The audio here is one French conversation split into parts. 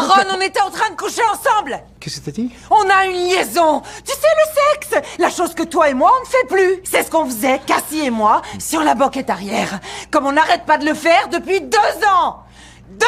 Aaron, on était en train de coucher ensemble. Qu'est-ce que t'as dit? On a une liaison. Tu sais, le sexe, la chose que toi et moi, on ne fait plus. C'est ce qu'on faisait, Cassie et moi, sur la banquette arrière. Comme on n'arrête pas de le faire depuis 2 ans. 2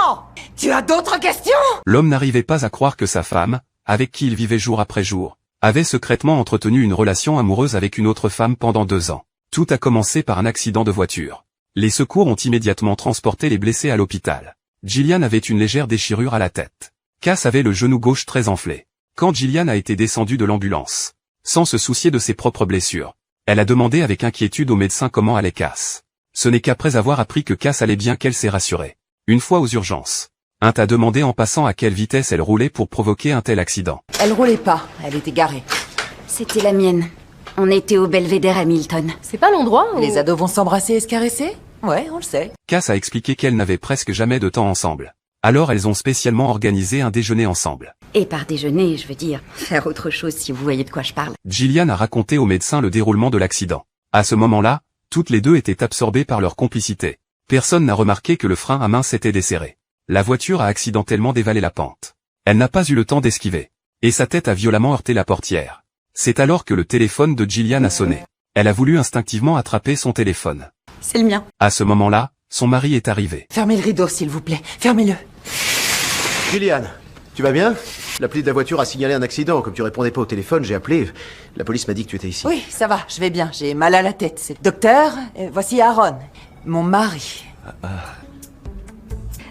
ans. Tu as d'autres questions? L'homme n'arrivait pas à croire que sa femme, avec qui il vivait jour après jour, avait secrètement entretenu une relation amoureuse avec une autre femme pendant 2 ans. Tout a commencé par un accident de voiture. Les secours ont immédiatement transporté les blessés à l'hôpital. Gillian avait une légère déchirure à la tête. Cass avait le genou gauche très enflé. Quand Gillian a été descendue de l'ambulance, sans se soucier de ses propres blessures, elle a demandé avec inquiétude au médecin comment allait Cass. Ce n'est qu'après avoir appris que Cass allait bien qu'elle s'est rassurée. Une fois aux urgences, Hunt a demandé en passant à quelle vitesse elle roulait pour provoquer un tel accident. Elle roulait pas, elle était garée. C'était la mienne. On était au Belvédère Hamilton. C'est pas l'endroit où... Les ados vont s'embrasser et se caresser? Ouais, on le sait. Cass a expliqué qu'elles n'avaient presque jamais de temps ensemble. Alors elles ont spécialement organisé un déjeuner ensemble. Et par déjeuner, je veux dire, faire autre chose si vous voyez de quoi je parle. Gillian a raconté au médecin le déroulement de l'accident. À ce moment-là, toutes les deux étaient absorbées par leur complicité. Personne n'a remarqué que le frein à main s'était desserré. La voiture a accidentellement dévalé la pente. Elle n'a pas eu le temps d'esquiver. Et sa tête a violemment heurté la portière. C'est alors que le téléphone de Gillian a sonné. Elle a voulu instinctivement attraper son téléphone. C'est le mien. À ce moment-là, son mari est arrivé. Fermez le rideau, s'il vous plaît. Fermez-le. Gillian, tu vas bien? L'appli de la voiture a signalé un accident. Comme tu répondais pas au téléphone, j'ai appelé. La police m'a dit que tu étais ici. Oui, ça va, je vais bien. J'ai mal à la tête. C'est docteur, voici Aaron, mon mari.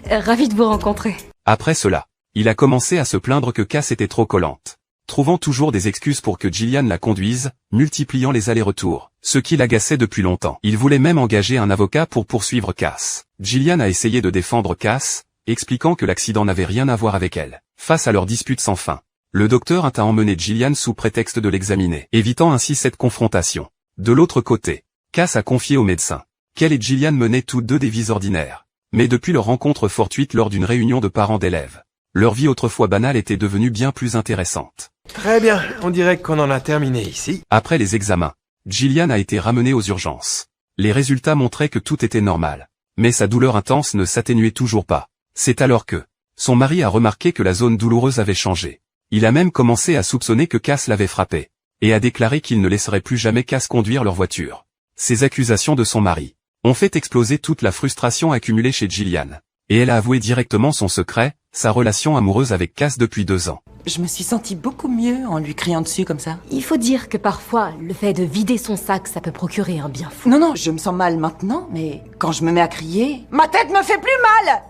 Ravi de vous rencontrer. Après cela, il a commencé à se plaindre que Cass était trop collante. Trouvant toujours des excuses pour que Gillian la conduise, multipliant les allers-retours, ce qui l'agaçait depuis longtemps. Il voulait même engager un avocat pour poursuivre Cass. Gillian a essayé de défendre Cass, expliquant que l'accident n'avait rien à voir avec elle. Face à leur dispute sans fin, le docteur a emmené Gillian sous prétexte de l'examiner, évitant ainsi cette confrontation. De l'autre côté, Cass a confié au médecin qu'elle et Gillian menaient toutes deux des vies ordinaires. Mais depuis leur rencontre fortuite lors d'une réunion de parents d'élèves, leur vie autrefois banale était devenue bien plus intéressante. Très bien, on dirait qu'on en a terminé ici. Après les examens, Gillian a été ramenée aux urgences. Les résultats montraient que tout était normal. Mais sa douleur intense ne s'atténuait toujours pas. C'est alors que son mari a remarqué que la zone douloureuse avait changé. Il a même commencé à soupçonner que Cass l'avait frappé, et a déclaré qu'il ne laisserait plus jamais Cass conduire leur voiture. Ces accusations de son mari ont fait exploser toute la frustration accumulée chez Gillian. Et elle a avoué directement son secret, sa relation amoureuse avec Cass depuis 2 ans. Je me suis sentie beaucoup mieux en lui criant dessus comme ça. Il faut dire que parfois, le fait de vider son sac, ça peut procurer un bien fou. Non, je me sens mal maintenant, mais quand je me mets à crier, ma tête me fait plus mal!